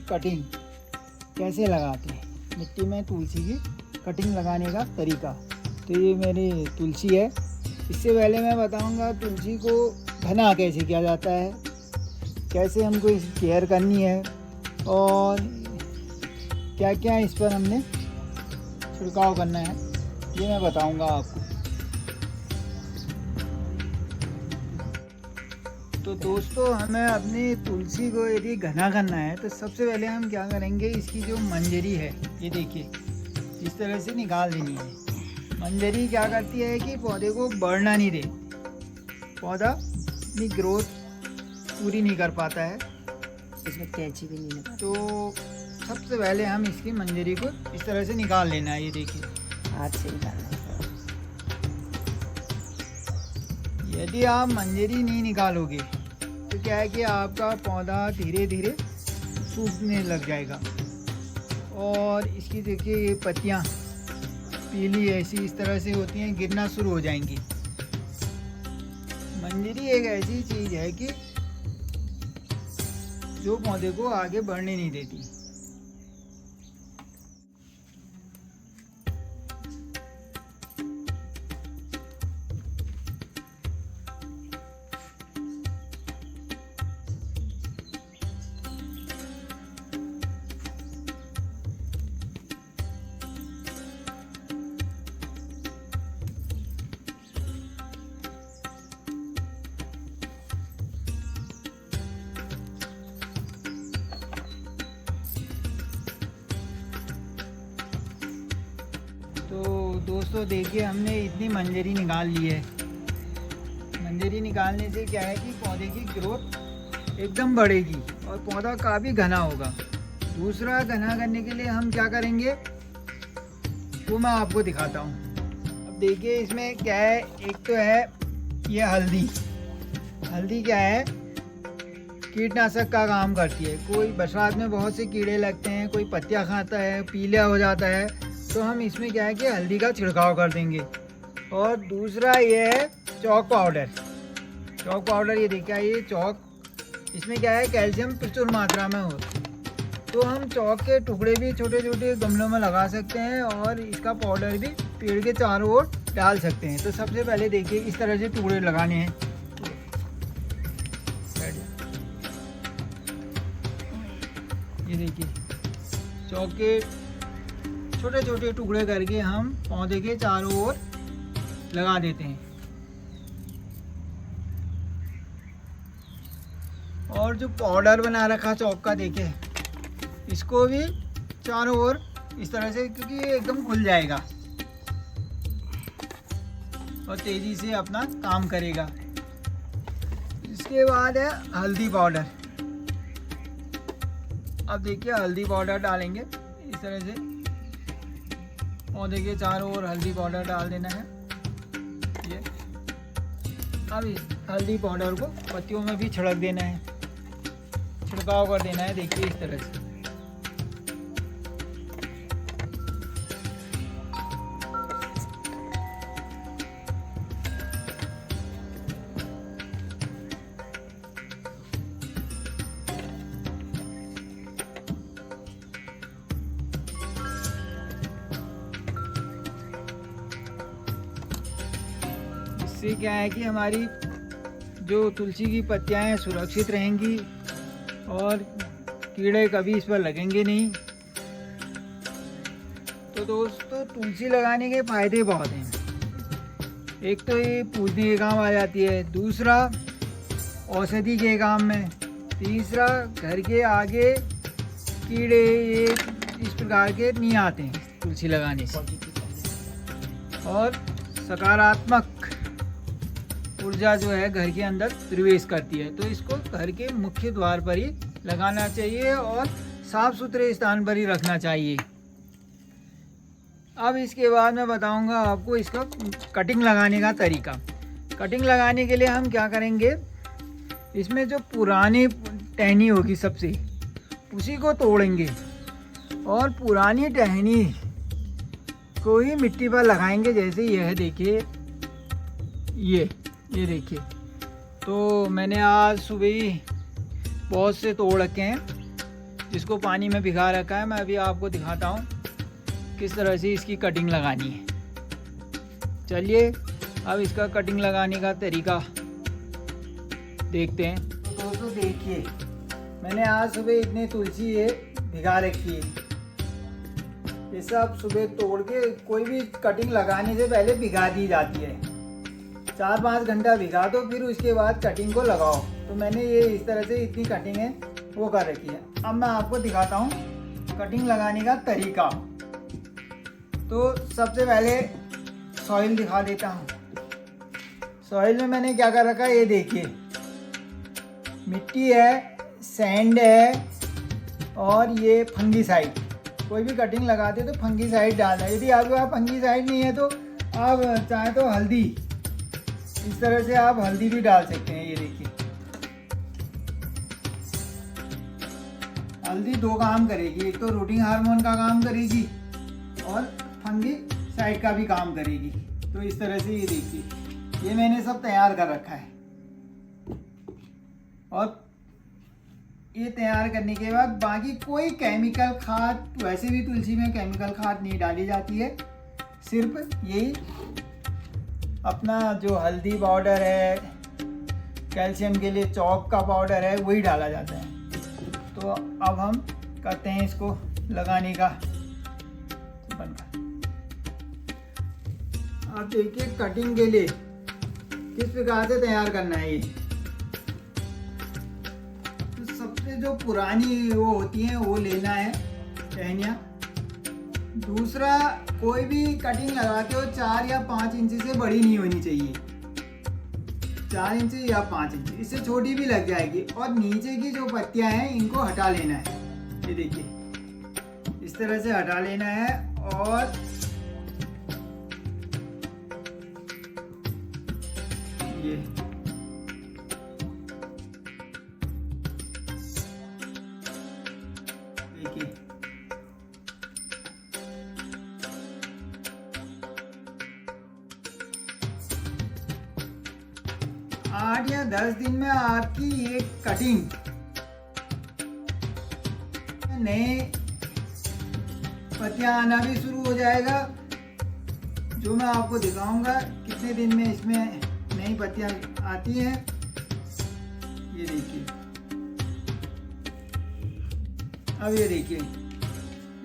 Cutting कैसे लगाते हैं, मिट्टी में तुलसी की कटिंग लगाने का तरीका। तो ये मेरी तुलसी है। इससे पहले मैं बताऊंगा तुलसी को घना कैसे किया जाता है, कैसे हमको इसकी केयर करनी है और क्या क्या इस पर हमने छिड़काव करना है, ये मैं बताऊंगा आपको। तो दोस्तों, हमें अपनी तुलसी को यदि घना करना है तो सबसे पहले हम क्या करेंगे, इसकी जो मंजरी है ये देखिए इस तरह से निकाल देनी है। मंजरी क्या करती है कि पौधे को बढ़ना नहीं दे, पौधा अपनी ग्रोथ पूरी नहीं कर पाता है, इसमें कैंची भी नहीं लगा। तो सबसे पहले हम इसकी मंजरी को इस तरह से निकाल लेना है। ये देखिए हाथ से निकालना है। यदि आप मंजरी नहीं निकालोगे तो क्या है कि आपका पौधा धीरे धीरे सूखने लग जाएगा और इसकी देखिए ये पत्तियाँ पीली ऐसी इस तरह से होती हैं, गिरना शुरू हो जाएंगी। मंजरी एक ऐसी चीज़ है कि जो पौधे को आगे बढ़ने नहीं देती। तो दोस्तों देखिए, हमने इतनी मंजरी निकाल ली है। मंजरी निकालने से क्या है कि पौधे की ग्रोथ एकदम बढ़ेगी और पौधा काफ़ी घना होगा। दूसरा, घना करने के लिए हम क्या करेंगे वो मैं आपको दिखाता हूँ। अब देखिए इसमें क्या है, एक तो है ये हल्दी। हल्दी क्या है, कीटनाशक का काम करती है। कोई बरसात में बहुत से कीड़े लगते हैं, कोई पत्तियाँ खाता है, पीला हो जाता है, तो हम इसमें क्या है कि हल्दी का छिड़काव कर देंगे। और दूसरा ये है चॉक पाउडर। चॉक पाउडर ये देखिए, ये चॉक, इसमें क्या है कैल्शियम प्रचुर मात्रा में हो, तो हम चॉक के टुकड़े भी छोटे छोटे गमलों में लगा सकते हैं और इसका पाउडर भी पेड़ के चारों ओर डाल सकते हैं। तो सबसे पहले देखिए इस तरह से टुकड़े लगाने हैं। ये देखिए चॉक के छोटे छोटे टुकड़े करके हम पौधे के चारों ओर लगा देते हैं। और जो पाउडर बना रखा चॉक का देखिए, इसको भी चारों ओर इस तरह से, क्योंकि ये एकदम खुल जाएगा और तेजी से अपना काम करेगा। इसके बाद है हल्दी पाउडर। अब देखिए हल्दी पाउडर डालेंगे इस तरह से, पौधे के चारों ओर हल्दी पाउडर डाल देना है। ये अब इस हल्दी पाउडर को पत्तियों में भी छिड़क देना है, छिड़काव कर देना है। देखिए इस तरह से। इससे क्या है कि हमारी जो तुलसी की पत्तियां हैं सुरक्षित रहेंगी और कीड़े कभी इस पर लगेंगे नहीं। तो दोस्तों, तुलसी लगाने के फायदे बहुत हैं। एक तो ये पूजने के काम आ जाती है, दूसरा औषधि के काम में, तीसरा घर के आगे कीड़े ये इस प्रकार के नहीं आते हैं तुलसी लगाने से, और सकारात्मक ऊर्जा जो है घर के अंदर प्रवेश करती है। तो इसको घर के मुख्य द्वार पर ही लगाना चाहिए और साफ सुथरे स्थान पर ही रखना चाहिए। अब इसके बाद मैं बताऊंगा आपको इसका कटिंग लगाने का तरीका। कटिंग लगाने के लिए हम क्या करेंगे, इसमें जो पुरानी टहनी होगी सबसे, उसी को तोड़ेंगे और पुरानी टहनी को ही मिट्टी पर लगाएंगे। जैसे यह देखिए, ये देखिए, तो मैंने आज सुबह ही बहुत से तोड़ रखे हैं। जिसको पानी में भिगा रखा है। मैं अभी आपको दिखाता हूँ किस तरह से इसकी कटिंग लगानी है। चलिए अब इसका कटिंग लगाने का तरीका देखते हैं। तो दोस्तों देखिए, मैंने आज सुबह इतने तुलसी ये भिगा रखी है। ये सब सुबह तोड़ के, कोई भी कटिंग लगाने से पहले भिगा दी जाती है। 4-5 घंटा भिगा दो, फिर उसके बाद कटिंग को लगाओ। तो मैंने ये इस तरह से इतनी कटिंग है वो कर रखी है। अब मैं आपको दिखाता हूँ कटिंग लगाने का तरीका। तो सबसे पहले सॉइल दिखा देता हूँ। सॉइल में मैंने क्या कर रखा है, ये देखिए, मिट्टी है, सैंड है और ये फंगीसाइड। कोई भी कटिंग लगाते तो फंगीसाइड डालना है। यदि आपके पास फंगीसाइड नहीं है तो आप चाहे तो हल्दी, इस तरह से आप हल्दी भी डाल सकते हैं। ये देखिए, हल्दी 2 काम करेगी, एक तो रूटिंग हार्मोन का काम करेगी और फंगीसाइड का भी काम करेगी। तो इस तरह से ये देखिए, ये मैंने सब तैयार कर रखा है। और ये तैयार करने के बाद बाकी कोई केमिकल खाद, वैसे भी तुलसी में केमिकल खाद नहीं डाली जाती है, सिर्फ यही अपना जो हल्दी पाउडर है, कैल्शियम के लिए चौक का पाउडर है, वही डाला जाता है। तो अब हम करते हैं इसको लगाने का बनकर। अब देखिए कटिंग के लिए किस प्रकार से तैयार करना है। ये तो सबसे जो पुरानी वो होती हैं वो लेना है टहनियाँ। दूसरा, कोई भी कटिंग लगाते हो 4 या 5 इंच से बड़ी नहीं होनी चाहिए। 4 इंच या 5 इंच, इससे छोटी भी लग जाएगी। और नीचे की जो पत्तियां हैं इनको हटा लेना है। ये देखिए, इस तरह से हटा लेना है। और ये देखिए, 8 या 10 दिन में आपकी ये कटिंग नए पत्तियां आना भी शुरू हो जाएगा, जो मैं आपको दिखाऊंगा कितने दिन में इसमें नई पत्तियां आती हैं। ये देखिए, अब ये देखिए,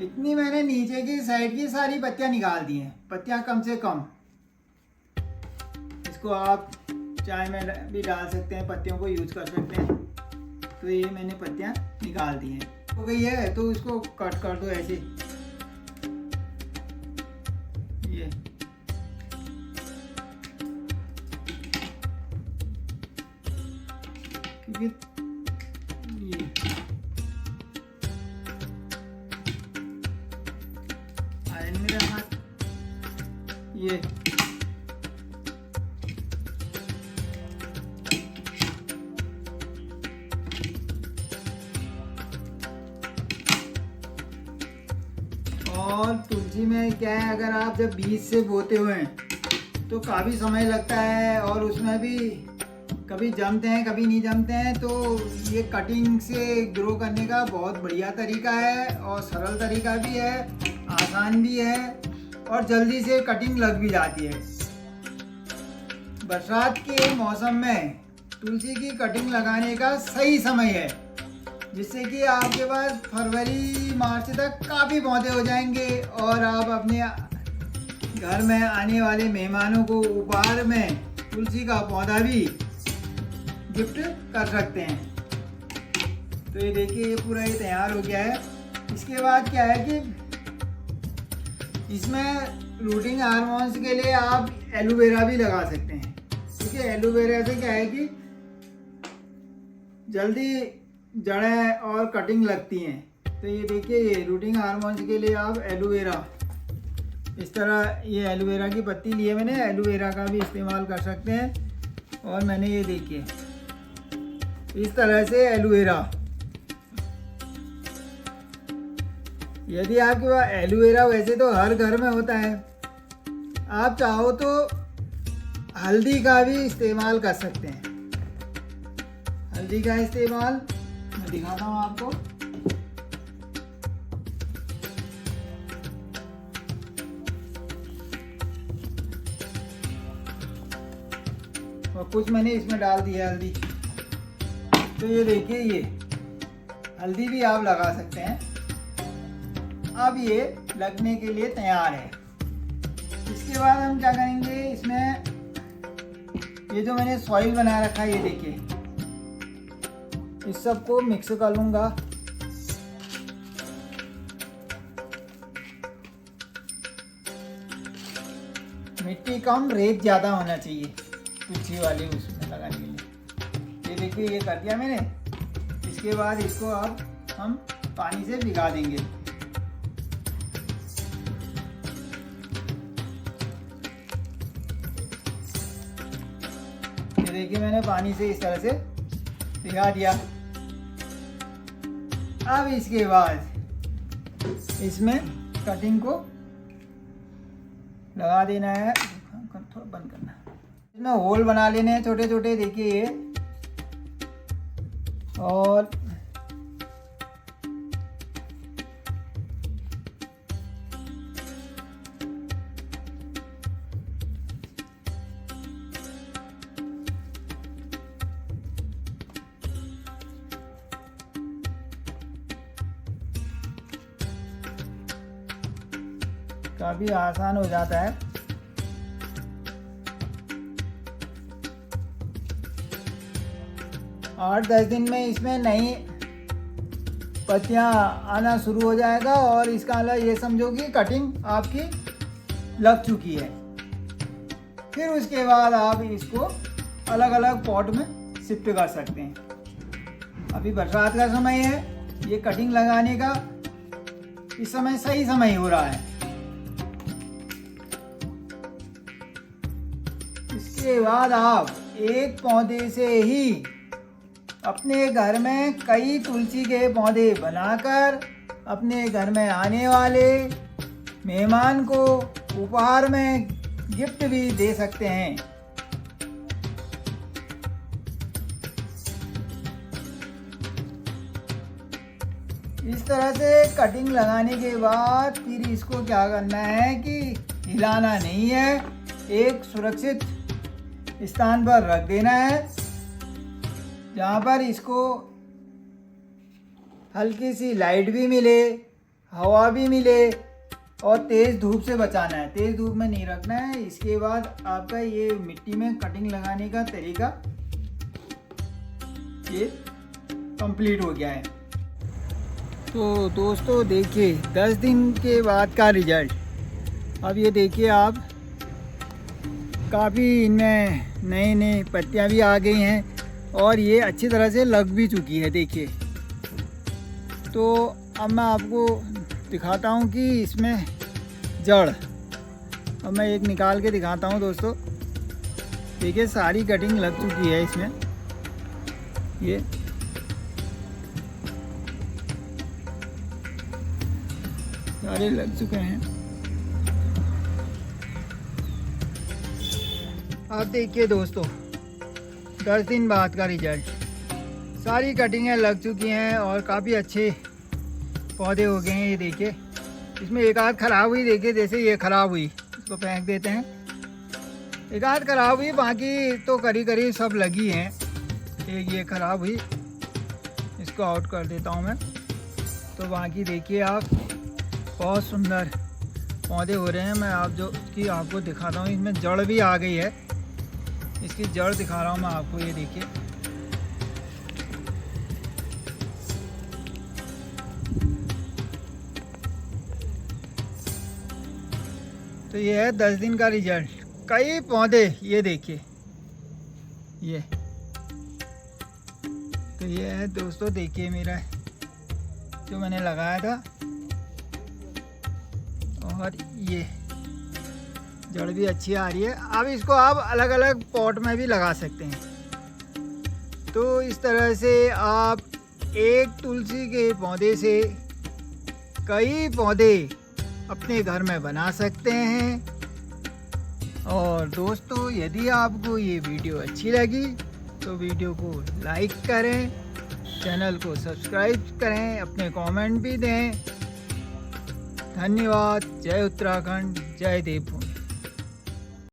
इतनी मैंने नीचे की साइड की सारी पत्तियां निकाल दी हैं। पत्तियां कम से कम, इसको आप चाय में भी डाल सकते हैं, पत्तियों को यूज कर सकते हैं। तो ये मैंने पत्तियां निकाल दी हैं। हो गई है तो इसको कट कर दो ऐसे। ये क्योंकि ये आयरन मेरा हाथ, ये और तुलसी में क्या है, अगर आप जब बीज से बोते हुए हैं तो काफ़ी समय लगता है और उसमें भी कभी जमते हैं कभी नहीं जमते हैं। तो ये कटिंग से ग्रो करने का बहुत बढ़िया तरीका है और सरल तरीका भी है, आसान भी है और जल्दी से कटिंग लग भी जाती है। बरसात के मौसम में तुलसी की कटिंग लगाने का सही समय है, जिससे कि आपके पास फरवरी मार्च तक काफ़ी पौधे हो जाएंगे और आप अपने घर में आने वाले मेहमानों को उपहार में तुलसी का पौधा भी गिफ्ट कर सकते हैं। तो ये देखिए, ये पूरा ये तैयार हो गया है। इसके बाद क्या है कि इसमें रूटिंग हार्मोन्स के लिए आप एलोवेरा भी लगा सकते हैं। ठीक है, एलोवेरा से क्या है कि जल्दी जड़ें और कटिंग लगती हैं। तो ये देखिए, ये रूटिंग हार्मोन्स के लिए आप एलोवेरा, इस तरह ये एलोवेरा की पत्ती ली है मैंने, एलोवेरा का भी इस्तेमाल कर सकते हैं। और मैंने ये देखिए इस तरह से एलोवेरा, यदि आपके पास एलोवेरा वैसे तो हर घर में होता है, आप चाहो तो हल्दी का भी इस्तेमाल कर सकते हैं। हल्दी का इस्तेमाल मैं दिखाता हूँ आपको। और कुछ मैंने इसमें डाल दिया हल्दी। तो ये देखिए, ये हल्दी भी आप लगा सकते हैं। अब ये लगने के लिए तैयार है। इसके बाद हम क्या करेंगे, इसमें ये जो मैंने सॉइल बना रखा है, ये देखिए, इस सबको मिक्स कर लूँगा। मिट्टी कम, रेत ज़्यादा होना चाहिए तुलसी वाली उसमें लगाने के लिए। ये देखिए, ये कर दिया मैंने। इसके बाद इसको अब हम पानी से भिगा देंगे। ये देखिए, मैंने पानी से इस तरह से भिगा दिया। अब इसके बाद इसमें कटिंग को लगा देना है, थोड़ा बंद करना है। इसमें होल बना लेने हैं छोटे छोटे, देखिए ये। और काफी आसान हो जाता है। आठ 10 दिन में इसमें नई पत्तियां आना शुरू हो जाएगा और इसका मतलब ये समझो कि कटिंग आपकी लग चुकी है। फिर उसके बाद आप इसको अलग अलग पॉट में शिफ्ट कर सकते हैं। अभी बरसात का समय है, ये कटिंग लगाने का इस समय सही समय हो रहा है। इसके बाद आप एक पौधे से ही अपने घर में कई तुलसी के पौधे बनाकर अपने घर में आने वाले मेहमान को उपहार में गिफ्ट भी दे सकते हैं। इस तरह से कटिंग लगाने के बाद फिर इसको क्या करना है कि हिलाना नहीं है, एक सुरक्षित स्थान पर रख देना है जहाँ पर इसको हल्की सी लाइट भी मिले, हवा भी मिले और तेज़ धूप से बचाना है। तेज़ धूप में नहीं रखना है। इसके बाद आपका ये मिट्टी में कटिंग लगाने का तरीका ये कंप्लीट हो गया है। तो दोस्तों देखिए, 10 दिन के बाद का रिजल्ट। अब ये देखिए आप, काफ़ी इनमें नई नई पत्तियां भी आ गई हैं और ये अच्छी तरह से लग भी चुकी है। देखिए, तो अब मैं आपको दिखाता हूँ कि इसमें जड़, अब मैं एक निकाल के दिखाता हूँ दोस्तों। देखिए, सारी कटिंग लग चुकी है इसमें, ये सारे लग चुके हैं। अब देखिए दोस्तों, 10 दिन बाद का रिजल्ट। सारी कटिंगें लग चुकी हैं और काफ़ी अच्छे पौधे हो गए हैं। ये देखिए, इसमें एक आध ख़राब हुई, देखिए जैसे ये ख़राब हुई, इसको फेंक देते हैं। एक आध ख़राब हुई, बाकी तो करीब करीब सब लगी हैं। एक ये ख़राब हुई, इसको आउट कर देता हूँ मैं। तो बाकी देखिए आप, बहुत सुंदर पौधे हो रहे हैं। मैं आपको दिखाता हूँ, इसमें जड़ भी आ गई है। इसकी जड़ दिखा रहा हूँ मैं आपको, ये देखिए। तो ये है 10 दिन का रिजल्ट। कई पौधे, ये देखिए, ये तो ये है दोस्तों, देखिए मेरा जो मैंने लगाया था, और ये जड़ भी अच्छी आ रही है। अब इसको आप अलग अलग पॉट में भी लगा सकते हैं। तो इस तरह से आप एक तुलसी के पौधे से कई पौधे अपने घर में बना सकते हैं। और दोस्तों, यदि आपको ये वीडियो अच्छी लगी तो वीडियो को लाइक करें, चैनल को सब्सक्राइब करें, अपने कमेंट भी दें। धन्यवाद। जय उत्तराखंड, जय देवभूमि।